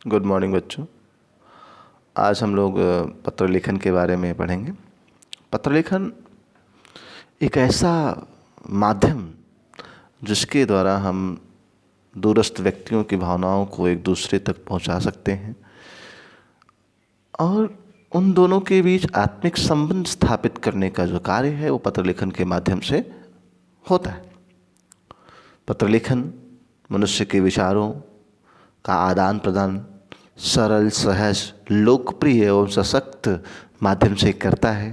Good morning बच्चों। आज हम लोग पत्र लेखन के बारे में पढ़ेंगे। पत्र लेखन एक ऐसा माध्यम जिसके द्वारा हम दूरस्थ व्यक्तियों की भावनाओं को एक दूसरे तक पहुंचा सकते हैं और उन दोनों के बीच आत्मिक संबंध स्थापित करने का जो कार्य है वो पत्र लेखन के माध्यम से होता है। पत्र लेखन मनुष्य के विचारों का आदान प्रदान सरल, सहज, लोकप्रिय एवं सशक्त माध्यम से करता है।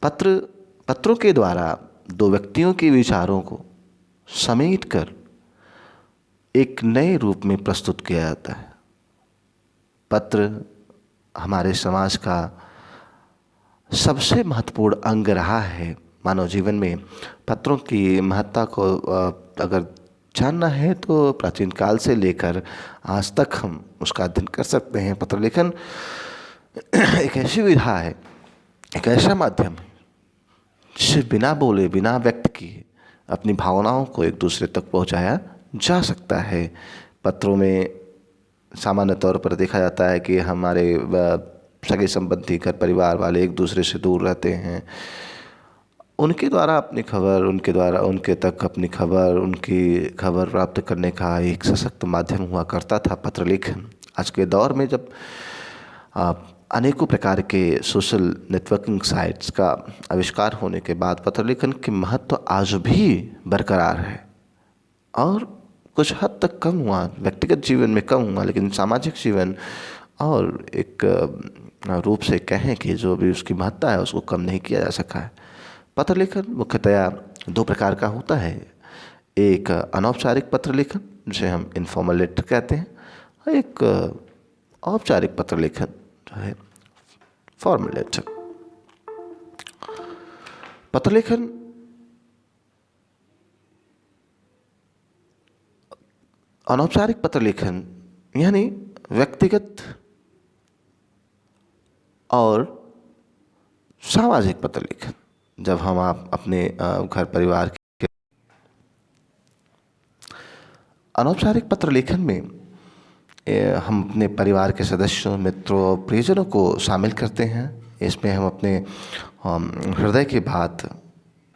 पत्रों के द्वारा दो व्यक्तियों के विचारों को समेटकर एक नए रूप में प्रस्तुत किया जाता है। पत्र हमारे समाज का सबसे महत्वपूर्ण अंग रहा है। मानव जीवन में पत्रों की महत्ता को अगर जानना है तो प्राचीन काल से लेकर आज तक हम उसका अध्ययन कर सकते हैं। पत्र लेखन एक ऐसी विधा है, एक ऐसा माध्यम है जिससे बिना बोले, बिना व्यक्त किए अपनी भावनाओं को एक दूसरे तक पहुंचाया जा सकता है। पत्रों में सामान्य तौर पर देखा जाता है कि हमारे सगे संबंधी, घर परिवार वाले एक दूसरे से दूर रहते हैं। उनके द्वारा अपनी खबर, उनके तक अपनी खबर, उनकी खबर प्राप्त करने का एक सशक्त माध्यम हुआ करता था पत्र लेखन। आज के दौर में जब अनेकों प्रकार के सोशल नेटवर्किंग साइट्स का आविष्कार होने के बाद पत्र लेखन की महत्व आज भी बरकरार है और कुछ हद तक कम हुआ, व्यक्तिगत जीवन में कम हुआ, लेकिन सामाजिक जीवन और एक रूप से कहें कि जो भी उसकी महत्ता है उसको कम नहीं किया जा सका है। पत्र लेखन मुख्यतया दो प्रकार का होता है। एक अनौपचारिक पत्र लेखन जिसे हम इनफॉर्मल लेटर कहते हैं, और एक औपचारिक पत्र लेखन जो है फॉर्मल लेटर। पत्र लेखन अनौपचारिक पत्र लेखन यानी व्यक्तिगत और सामाजिक पत्र लेखन। जब हम आप अपने घर परिवार के अनौपचारिक पत्र लेखन में हम अपने परिवार के सदस्यों, मित्रों और प्रियजनों को शामिल करते हैं। इसमें हम अपने हृदय की बात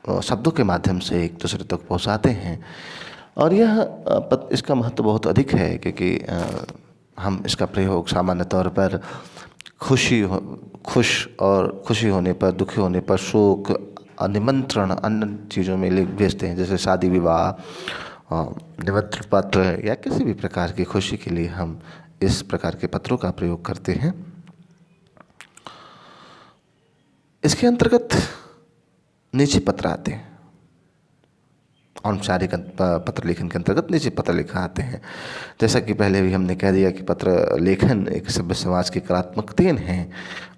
शब्दों के माध्यम से एक दूसरे तक पहुंचाते हैं और इसका महत्व बहुत अधिक है क्योंकि हम इसका प्रयोग सामान्य तौर पर खुशी होने पर, दुखी होने पर, शोक, निमंत्रण, अन्य चीज़ों में भेजते हैं। जैसे शादी विवाह, निमंत्रण पत्र या किसी भी प्रकार की खुशी के लिए हम इस प्रकार के पत्रों का प्रयोग करते हैं। इसके अंतर्गत निजी पत्र आते हैं। औपचारिक पत्र लेखन के अंतर्गत निजी पत्र लेखन आते हैं। जैसा कि पहले भी हमने कह दिया कि पत्र लेखन एक सभ्य समाज की कलात्मक देन है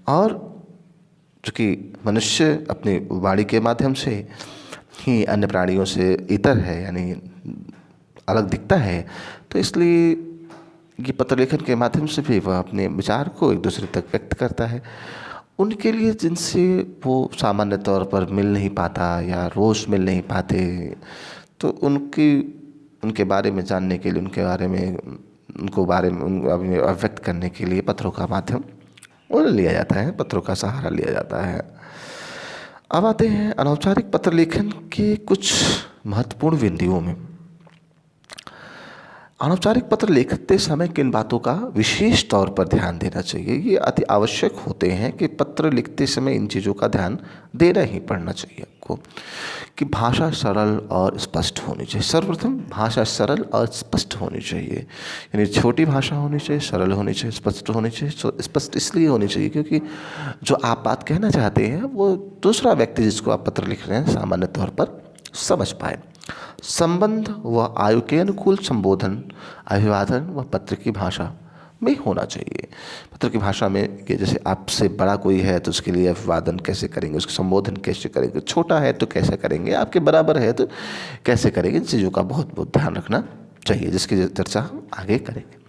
और चूँकि मनुष्य अपनी वाणी के माध्यम से ही अन्य प्राणियों से इतर है, यानी अलग दिखता है, तो इसलिए ये पत्र लेखन के माध्यम से भी वह अपने विचार को एक दूसरे तक व्यक्त करता है। उनके लिए जिनसे वो सामान्य तौर पर मिल नहीं पाता या रोज़ मिल नहीं पाते, तो उनके बारे में जानने के लिए, उनको बारे में अभिव्यक्त करने के लिए पत्रों का माध्यम लिया जाता है, पत्रों का सहारा लिया जाता है। अब आते हैं अनौपचारिक पत्र लेखन के कुछ महत्वपूर्ण बिंदुओं में। अनौपचारिक पत्र लिखते समय किन बातों का विशेष तौर पर ध्यान देना चाहिए? ये अति आवश्यक होते हैं कि पत्र लिखते समय इन चीज़ों का ध्यान देना ही पड़ना चाहिए आपको कि भाषा सरल और स्पष्ट होनी चाहिए। सर्वप्रथम भाषा सरल और स्पष्ट होनी चाहिए, यानी छोटी भाषा होनी चाहिए, सरल होनी चाहिए, स्पष्ट होनी चाहिए। स्पष्ट इसलिए होनी चाहिए क्योंकि जो आप बात कहना चाहते हैं वो दूसरा व्यक्ति जिसको आप पत्र लिख रहे हैं सामान्य तौर पर समझ पाए। संबंध व आयु के अनुकूल संबोधन, अभिवादन व पत्र की भाषा में होना चाहिए। पत्र की भाषा में कि जैसे आपसे बड़ा कोई है तो उसके लिए अभिवादन कैसे करेंगे, उसका संबोधन कैसे करेंगे, छोटा है तो कैसे करेंगे, आपके बराबर है तो कैसे करेंगे, इन चीज़ों का बहुत बहुत ध्यान रखना चाहिए, जिसकी चर्चा हम आगे करेंगे।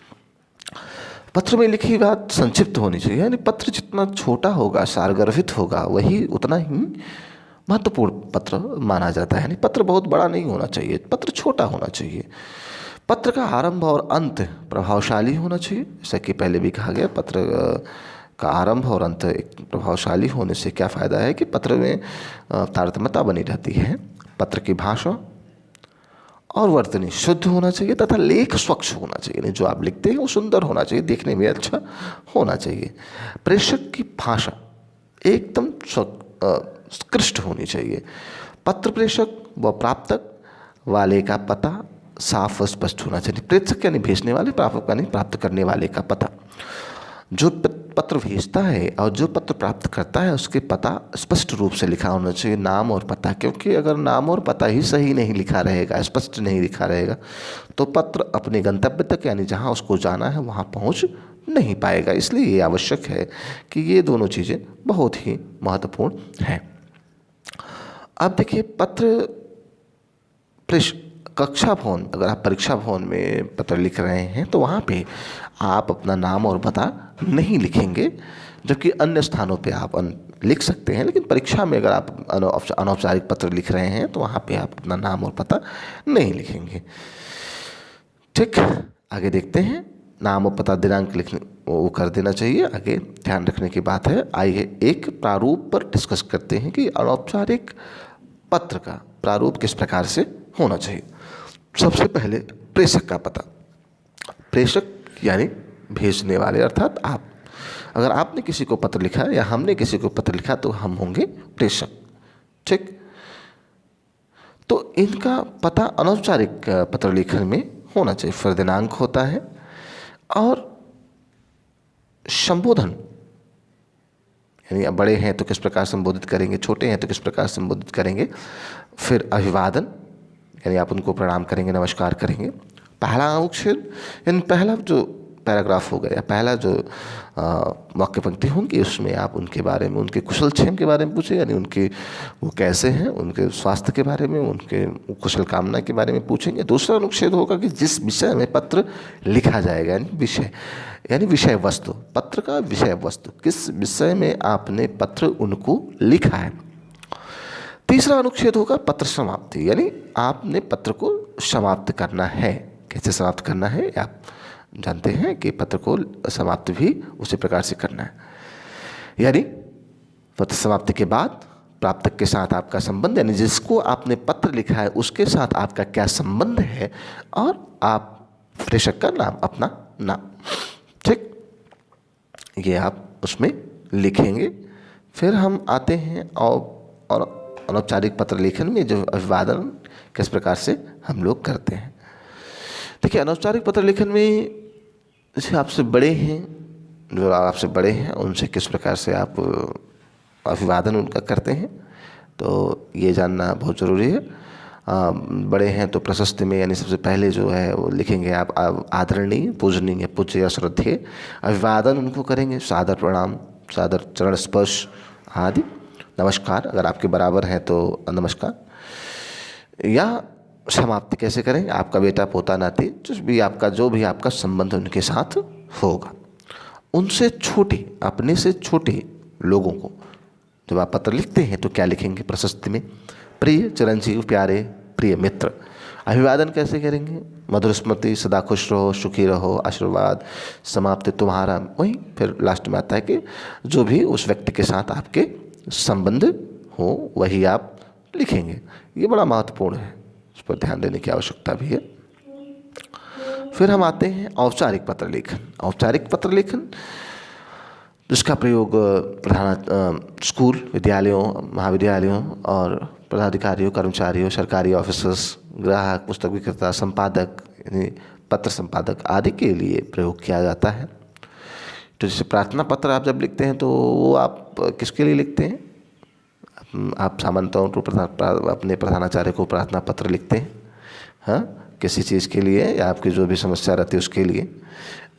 पत्र में लिखी बात संक्षिप्त होनी चाहिए, यानी पत्र जितना छोटा होगा, सारगर्भित होगा, वही उतना ही महत्वपूर्ण पत्र माना जाता है। यानी पत्र बहुत बड़ा नहीं होना चाहिए, पत्र छोटा होना चाहिए। पत्र का आरंभ और अंत प्रभावशाली होना चाहिए। जैसा कि पहले भी कहा गया, पत्र का आरंभ और अंत एक प्रभावशाली होने से क्या फ़ायदा है कि पत्र में तारतम्यता बनी रहती है। पत्र की भाषा और वर्तनी शुद्ध होना चाहिए तथा लेख स्वच्छ होना चाहिए। नहीं, जो आप लिखते हैं वो सुंदर होना चाहिए, देखने में अच्छा होना चाहिए। प्रेषक की भाषा एकदम उत्कृष्ट होनी चाहिए। पत्र प्रेषक व प्राप्तक वाले का पता साफ व स्पष्ट होना चाहिए। प्रेषक यानी भेजने वाले, प्रापक यानी प्राप्त करने वाले का पता। जो पत्र भेजता है और जो पत्र प्राप्त करता है उसके पता स्पष्ट रूप से लिखा होना चाहिए, नाम और पता। क्योंकि अगर नाम और पता ही सही नहीं लिखा रहेगा, स्पष्ट नहीं लिखा रहेगा, तो पत्र अपने गंतव्य तक यानी जहाँ उसको जाना है वहाँ पहुँच नहीं पाएगा। इसलिए ये आवश्यक है कि ये दोनों चीज़ें बहुत ही महत्वपूर्ण हैं। अब देखिए, पत्र कक्षा भवन, अगर आप परीक्षा भवन में पत्र लिख रहे हैं तो वहाँ पे आप अपना नाम और पता नहीं लिखेंगे, जबकि अन्य स्थानों पे आप लिख सकते हैं। लेकिन परीक्षा में अगर आप अनौपचारिक पत्र लिख रहे हैं तो वहाँ पे आप अपना नाम और पता नहीं लिखेंगे। ठीक, आगे देखते हैं। नाम और पता, दिनांक लिखने वो कर देना चाहिए। आगे ध्यान रखने की बात है। आइए एक प्रारूप पर डिस्कस करते हैं कि अनौपचारिक पत्र का प्रारूप किस प्रकार से होना चाहिए। सबसे पहले प्रेषक का पता। प्रेषक यानी भेजने वाले, अर्थात आप। अगर आपने किसी को पत्र लिखा या हमने किसी को पत्र लिखा तो हम होंगे प्रेषक। ठीक, तो इनका पता अनौपचारिक पत्र लेखन में होना चाहिए। फिर दिनांक होता है और संबोधन, यानी अब बड़े हैं तो किस प्रकार संबोधित करेंगे, छोटे हैं तो किस प्रकार संबोधित करेंगे। फिर अभिवादन, यानी आप उनको प्रणाम करेंगे, नमस्कार करेंगे। पहला अनुच्छेद, यानी पहला जो पैराग्राफ होगा या पहला जो वाक्य पंक्ति होंगी, उसमें आप उनके बारे में, उनके कुशल क्षेम के बारे में पूछें, यानी उनके वो कैसे हैं, उनके स्वास्थ्य के बारे में, उनके कुशल कामना के बारे में पूछेंगे। दूसरा अनुच्छेद होगा कि जिस विषय में पत्र लिखा जाएगा, यानी विषय, यानी विषय वस्तु, पत्र का विषय वस्तु, किस विषय में आपने पत्र उनको लिखा है। तीसरा अनुच्छेद होगा पत्र समाप्ति, यानी आपने पत्र को समाप्त करना है। कैसे समाप्त करना है आप जानते हैं कि पत्र को समाप्त भी उसी प्रकार से करना है। यानी पत्र समाप्ति के बाद प्राप्तक के साथ आपका संबंध, यानी जिसको आपने पत्र लिखा है उसके साथ आपका क्या संबंध है, और आप प्रेषक का नाम, अपना नाम। ठीक, ये आप उसमें लिखेंगे। फिर हम आते हैं और अनौपचारिक पत्र लेखन में जो अभिवादन किस प्रकार से हम लोग करते हैं। देखिए, अनौपचारिक पत्र लेखन में जैसे आपसे बड़े हैं, जो आपसे बड़े हैं उनसे किस प्रकार से आप अभिवादन उनका करते हैं, तो ये जानना बहुत ज़रूरी है। बड़े हैं तो प्रशस्ति में, यानी सबसे पहले जो है वो लिखेंगे आप आदरणीय, पूजनीय, पूज्य या श्रद्धेय। अभिवादन उनको करेंगे, सादर प्रणाम, सादर चरण स्पर्श आदि। नमस्कार, अगर आपके बराबर हैं तो नमस्कार। या समाप्ति कैसे करें, आपका बेटा, पोता, नाती, जो भी आपका संबंध उनके साथ होगा। उनसे छोटे, अपने से छोटे लोगों को जब आप पत्र लिखते हैं तो क्या लिखेंगे प्रशस्ति में, प्रिय चिरंजीव, प्यारे, प्रिय मित्र। अभिवादन कैसे करेंगे, मधुर स्मृति, सदा खुश रहो, सुखी रहो, आशीर्वाद। समाप्ति तुम्हारा, वहीं फिर लास्ट में आता है कि जो भी उस व्यक्ति के साथ आपके संबंध हो वही आप लिखेंगे। ये बड़ा महत्वपूर्ण है, इस पर ध्यान देने की आवश्यकता भी है। फिर हम आते हैं औपचारिक पत्र लेखन। औपचारिक पत्र लेखन जिसका प्रयोग स्कूल, विद्यालयों, महाविद्यालयों और पदाधिकारियों, कर्मचारियों, सरकारी ऑफिसर्स, ग्राहक, पुस्तक विक्रेता, संपादक, यानी पत्र संपादक आदि के लिए प्रयोग किया जाता है। तो जैसे प्रार्थना पत्र आप जब लिखते हैं तो वो आप किसके लिए लिखते हैं, आप सामान्यतः तो अपने प्रधानाचार्य को प्रार्थना पत्र लिखते हैं, हाँ, किसी चीज़ के लिए या आपकी जो भी समस्या रहती है उसके लिए।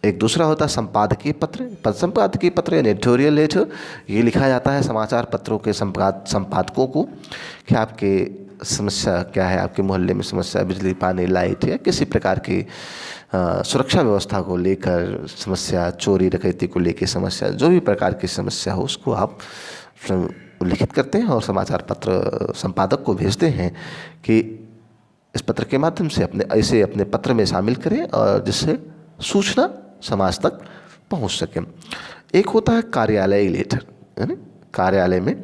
एक दूसरा होता है संपादकीय पत्र। संपादकीय पत्र यानी एडिटोरियल लेटर, ये लिखा जाता है समाचार पत्रों के संपादकों को कि आपके समस्या क्या है, आपके मोहल्ले में समस्या, बिजली, पानी, लाइट या किसी प्रकार की सुरक्षा व्यवस्था को लेकर समस्या, चोरी डकैती को लेकर समस्या, जो भी प्रकार की समस्या हो उसको आप लिखित करते हैं और समाचार पत्र संपादक को भेजते हैं कि इस पत्र के माध्यम से इसे अपने पत्र में शामिल करें और जिससे सूचना समाज तक पहुंच सके। एक होता है कार्यालय लेटर, यानी कार्यालय में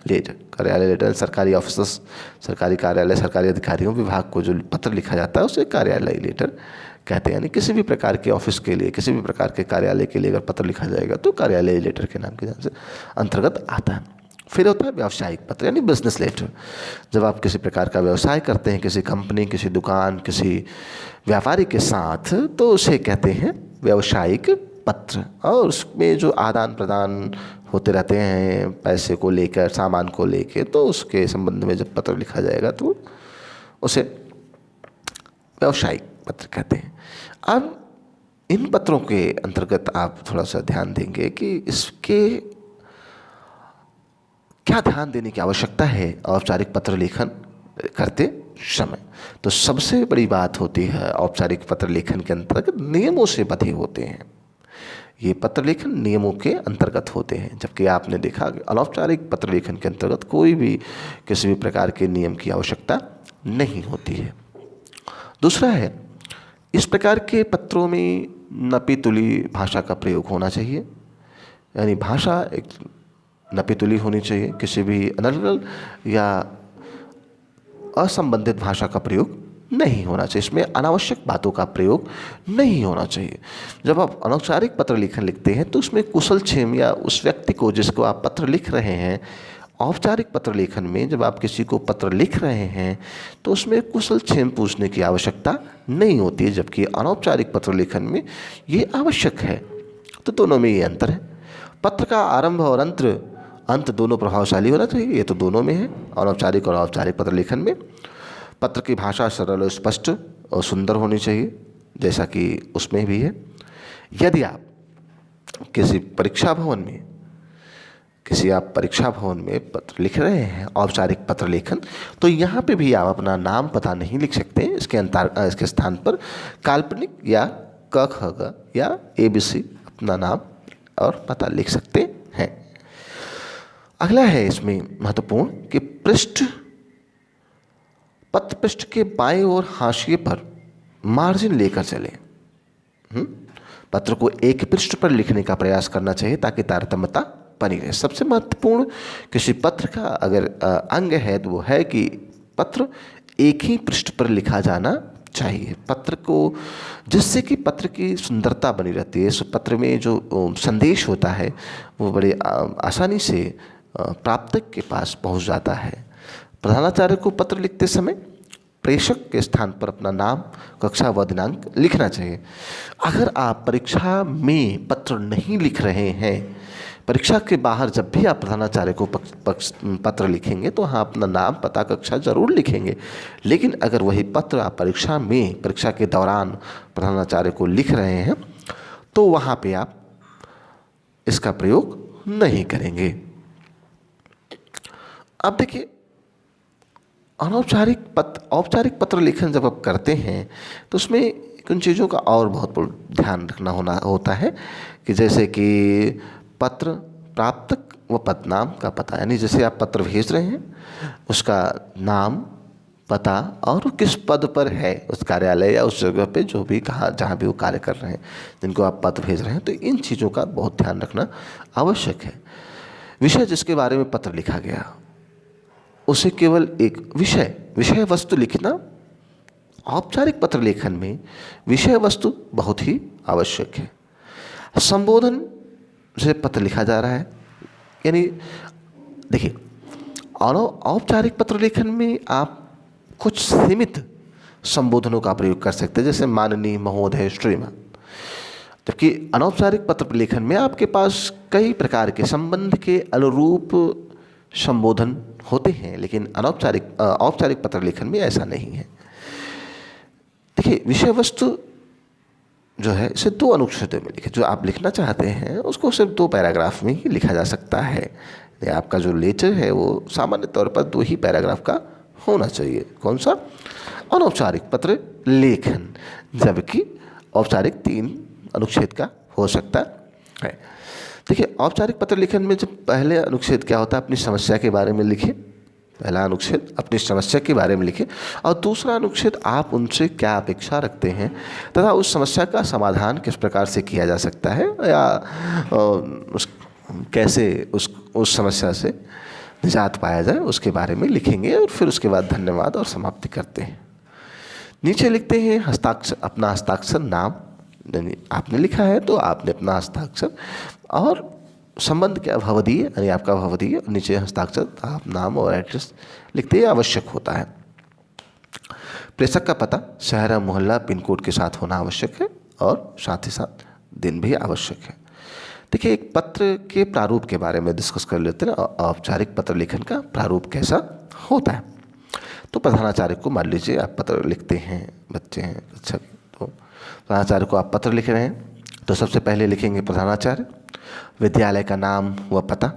लेटर। कार्यालय लेटर सरकारी ऑफिसर्स, सरकारी कार्यालय, सरकारी अधिकारियों, विभाग को जो पत्र लिखा जाता है उसे कार्यालय लेटर कहते हैं। यानी किसी भी प्रकार के ऑफिस के लिए, किसी भी प्रकार के कार्यालय के लिए अगर पत्र लिखा जाएगा तो कार्यालय लेटर के नाम के से अंतर्गत आता है। फिर होता है व्यावसायिक पत्र, यानी बिजनेस लेटर। जब आप किसी प्रकार का व्यवसाय करते हैं, किसी कंपनी, किसी दुकान, किसी व्यापारी के साथ, तो उसे कहते हैं व्यावसायिक पत्र। और उसमें जो आदान प्रदान होते रहते हैं पैसे को लेकर, सामान को लेकर, तो उसके संबंध में जब पत्र लिखा जाएगा तो उसे व्यावसायिक पत्र कहते हैं। अब इन पत्रों के अंतर्गत आप थोड़ा सा ध्यान देंगे कि इसके क्या ध्यान देने की आवश्यकता है औपचारिक पत्र लेखन करते समय। तो सबसे बड़ी बात होती है औपचारिक पत्र लेखन के अंतर्गत नियमों से बंधे होते हैं। ये पत्र लेखन नियमों के अंतर्गत होते हैं, जबकि आपने देखा कि अनौपचारिक पत्र लेखन के अंतर्गत कोई भी किसी भी प्रकार के नियम की आवश्यकता नहीं होती है। दूसरा है, इस प्रकार के पत्रों में नपी तुली भाषा का प्रयोग होना चाहिए, यानी भाषा एक नपी तुली होनी चाहिए। किसी भी अनर्गल या असंबंधित भाषा का प्रयोग नहीं होना चाहिए। इसमें अनावश्यक बातों का प्रयोग नहीं होना चाहिए। जब आप अनौपचारिक पत्र लेखन लिखते हैं तो उसमें कुशल क्षेम या उस व्यक्ति को जिसको आप पत्र लिख रहे हैं, औपचारिक पत्र लेखन में जब आप किसी को पत्र लिख रहे हैं तो उसमें कुशल क्षेम पूछने की आवश्यकता नहीं होती है, जबकि अनौपचारिक पत्र लेखन में ये आवश्यक है। तो दोनों में ये अंतर है। पत्र का आरंभ और अंत दोनों प्रभावशाली होना चाहिए, ये तो दोनों में है, अनौपचारिक और औपचारिक पत्र लेखन में। पत्र की भाषा सरल और स्पष्ट और सुंदर होनी चाहिए, जैसा कि उसमें भी है। यदि आप किसी परीक्षा भवन में पत्र लिख रहे हैं, औपचारिक पत्र लेखन, तो यहाँ पे भी आप अपना नाम पता नहीं लिख सकते हैं। इसके स्थान पर काल्पनिक या क ख ग या ABC अपना नाम और पता लिख सकते हैं। अगला है इसमें महत्वपूर्ण कि पत्र पृष्ठ के बाएं ओर हाशिए पर मार्जिन लेकर चलें। पत्र को एक पृष्ठ पर लिखने का प्रयास करना चाहिए ताकि तारतम्यता बनी रहे। सबसे महत्वपूर्ण किसी पत्र का अगर अंग है तो वो है कि पत्र एक ही पृष्ठ पर लिखा जाना चाहिए। पत्र को, जिससे कि पत्र की सुंदरता बनी रहती है। पत्र में जो संदेश होता है वो बड़े आसानी से प्राप्तक के पास पहुंच जाता है। प्रधानाचार्य को पत्र लिखते समय प्रेषक के स्थान पर अपना नाम, कक्षा व दिनांक लिखना चाहिए। अगर आप परीक्षा में पत्र नहीं लिख रहे हैं, परीक्षा के बाहर जब भी आप प्रधानाचार्य को पत्र लिखेंगे तो हाँ अपना नाम, पता, कक्षा जरूर लिखेंगे। लेकिन अगर वही पत्र आप परीक्षा के दौरान प्रधानाचार्य को लिख रहे हैं तो वहाँ पे आप इसका प्रयोग नहीं करेंगे। अब देखिए, औपचारिक पत्र लेखन जब आप करते हैं तो उसमें उन चीज़ों का और बहुत ध्यान रखना होता है कि जैसे कि पत्र प्राप्तक व पदनाम का पता, यानी जैसे आप पत्र भेज रहे हैं उसका नाम, पता और किस पद पर है उस कार्यालय या उस जगह पे जो भी जहाँ भी वो कार्य कर रहे हैं, जिनको आप पत्र भेज रहे हैं, तो इन चीज़ों का बहुत ध्यान रखना आवश्यक है। विषय जिसके बारे में पत्र लिखा गया उसे केवल एक विषय वस्तु लिखना। औपचारिक पत्र लेखन में विषय वस्तु बहुत ही आवश्यक है। संबोधन से पत्र लिखा जा रहा है, यानी देखिए औपचारिक पत्र लेखन में आप कुछ सीमित संबोधनों का प्रयोग कर सकते हैं, जैसे माननीय, महोदय, श्रीमान। जबकि अनौपचारिक पत्र लेखन में आपके पास कई प्रकार के संबंध के अनुरूप संबोधन होते हैं, लेकिन औपचारिक पत्र लेखन में ऐसा नहीं है। देखिए, विषय वस्तु जो है इसे 2 अनुच्छेदों में लिखे। जो आप लिखना चाहते हैं उसको सिर्फ 2 पैराग्राफ में ही लिखा जा सकता है। आपका जो लेटर है वो सामान्य तौर पर 2 ही पैराग्राफ का होना चाहिए। कौन सा? अनौपचारिक पत्र लेखन, जबकि औपचारिक 3 अनुच्छेद का हो सकता है। देखिए, औपचारिक पत्र लेखन में जब पहले अनुच्छेद क्या होता है, अपनी समस्या के बारे में लिखिए, पहला अनुच्छेद अपनी समस्या के बारे में लिखें और दूसरा अनुच्छेद आप उनसे क्या अपेक्षा रखते हैं तथा उस समस्या का समाधान किस प्रकार से किया जा सकता है या कैसे उस समस्या से निजात पाया जाए उसके बारे में लिखेंगे। और फिर उसके बाद धन्यवाद और समाप्ति करते हैं। नीचे लिखते हैं हस्ताक्षर, अपना हस्ताक्षर, नाम, यानी आपने लिखा है तो आपने अपना हस्ताक्षर और संबंध क्या, भवदीय यानी आपका भवदीय, नीचे हस्ताक्षर आप नाम और एड्रेस लिखते हैं, आवश्यक होता है। प्रेषक का पता शहर मोहल्ला पिन कोड के साथ होना आवश्यक है और साथ ही साथ दिन भी आवश्यक है। देखिए, एक पत्र के प्रारूप के बारे में डिस्कस कर लेते हैं। औपचारिक पत्र लेखन का प्रारूप कैसा होता है। तो प्रधानाचार्य को मान लीजिए आप पत्र लिखते हैं, बच्चे हैं, अच्छा, तो प्रधानाचार्य को आप पत्र लिख रहे हैं तो सबसे पहले लिखेंगे प्रधानाचार्य, विद्यालय का नाम व पता,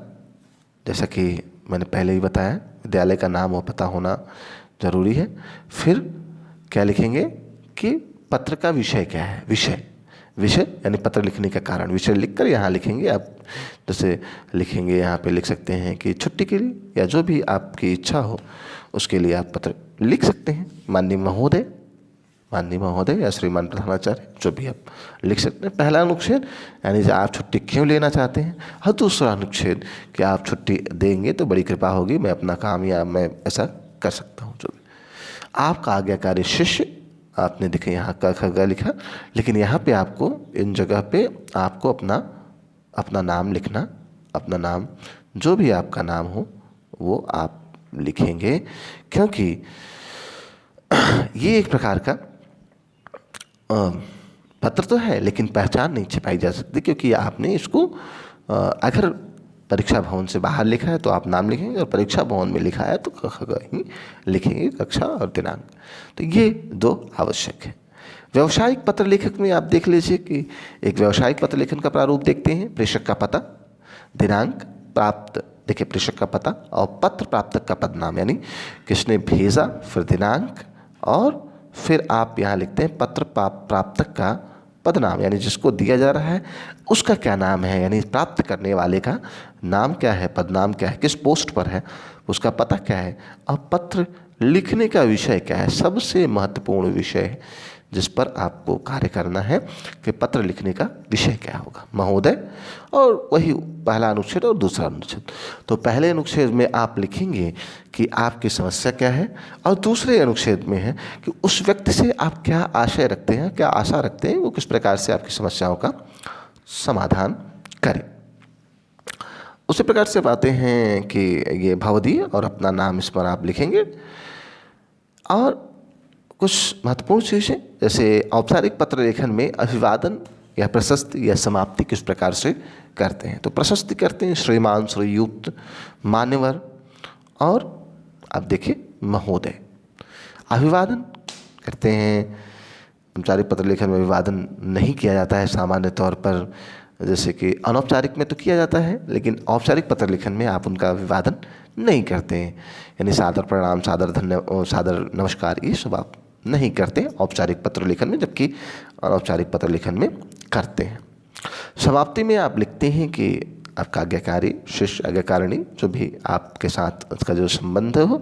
जैसा कि मैंने पहले ही बताया विद्यालय का नाम व पता होना ज़रूरी है। फिर क्या लिखेंगे कि पत्र का विषय क्या है, विषय यानी पत्र लिखने का कारण, विषय लिखकर यहाँ लिखेंगे आप। जैसे लिखेंगे यहाँ पे लिख सकते हैं कि छुट्टी के लिए या जो भी आपकी इच्छा हो उसके लिए आप पत्र लिख सकते हैं। माननीय महोदय या श्रीमान प्रधानाचार्य, जो भी आप लिख सकते हैं। पहला अनुच्छेद यानी जो आप छुट्टी क्यों लेना चाहते हैं, और दूसरा अनुच्छेद कि आप छुट्टी देंगे तो बड़ी कृपा होगी, मैं अपना काम या मैं ऐसा कर सकता हूँ। जो भी आपका आज्ञाकारी शिष्य, आपने देखे यहाँ क ख ग लिखा, लेकिन यहाँ पे आपको इन जगह पे आपको अपना नाम लिखना, अपना नाम जो भी आपका नाम हो वो आप लिखेंगे, क्योंकि ये एक प्रकार का पत्र तो है लेकिन पहचान नहीं छिपाई जा सकती, क्योंकि आपने इसको अगर परीक्षा भवन से बाहर लिखा है तो आप नाम लिखेंगे और परीक्षा भवन में लिखा है तो क ख ग ही लिखेंगे, कक्षा और दिनांक। तो ये दो आवश्यक है। व्यावसायिक पत्र लेखक में आप देख लीजिए कि एक व्यावसायिक पत्र लेखन का प्रारूप देखते हैं। प्रेषक का पता, दिनांक, प्राप्त, देखिए प्रेषक का पता और पत्र प्राप्तक का पदनाम, यानी किसने भेजा, फिर दिनांक और फिर आप यहाँ लिखते हैं पत्र प्राप्तक का पदनाम, यानी जिसको दिया जा रहा है उसका क्या नाम है, यानी प्राप्त करने वाले का नाम क्या है, पदनाम क्या है, किस पोस्ट पर है, उसका पता क्या है, और पत्र लिखने का विषय क्या है। सबसे महत्वपूर्ण विषय जिस पर आपको कार्य करना है कि पत्र लिखने का विषय क्या होगा, महोदय, और वही पहला अनुच्छेद और दूसरा अनुच्छेद। तो पहले अनुच्छेद में आप लिखेंगे कि आपकी समस्या क्या है और दूसरे अनुच्छेद में है कि उस व्यक्ति से आप क्या आशय रखते हैं, क्या आशा रखते हैं, वो किस प्रकार से आपकी समस्याओं का समाधान करे। उसी प्रकार से बातें हैं कि ये भवदीय और अपना नाम इस पर आप लिखेंगे। और कुछ महत्वपूर्ण चीज़ें जैसे औपचारिक पत्र लेखन में अभिवादन या प्रशस्ति या समाप्ति किस प्रकार से करते हैं। तो प्रशस्ति करते हैं श्रीमान, श्रीयुक्त, मान्यवर, और आप देखिए महोदय। अभिवादन करते हैं, औपचारिक पत्र लेखन में अभिवादन नहीं किया जाता है सामान्य तौर पर, जैसे कि अनौपचारिक में तो किया जाता है लेकिन औपचारिक पत्र लेखन में आप उनका अभिवादन नहीं करते हैं, यानी सादर प्रणाम, सादर नमस्कार, ये सब आप नहीं करते औपचारिक पत्र लेखन में, जबकि अनौपचारिक पत्र लेखन में करते हैं। समाप्ति में आप लिखते हैं कि आपका आज्ञाकारी, शिष्य, आज्ञाकारिणी, जो भी आपके साथ उसका जो संबंध हो,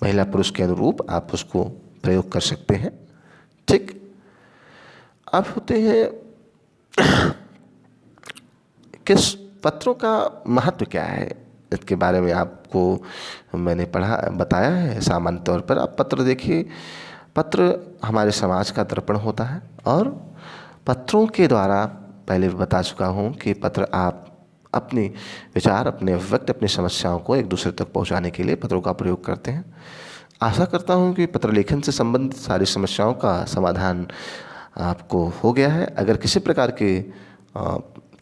महिला पुरुष के अनुरूप आप उसको प्रयोग कर सकते हैं। ठीक। अब होते हैं किस पत्रों का महत्व क्या है, इसके बारे में आपको मैंने बताया है। सामान्य तौर पर आप पत्र देखिए, पत्र हमारे समाज का दर्पण होता है और पत्रों के द्वारा, पहले भी बता चुका हूँ कि पत्र आप अपने विचार, अपने व्यक्त, अपनी समस्याओं को एक दूसरे तक पहुँचाने के लिए पत्रों का प्रयोग करते हैं। आशा करता हूँ कि पत्र लेखन से संबंधित सारी समस्याओं का समाधान आपको हो गया है। अगर किसी प्रकार की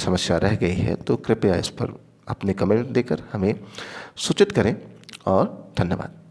समस्या रह गई है तो कृपया इस पर अपने कमेंट देकर हमें सूचित करें, और धन्यवाद।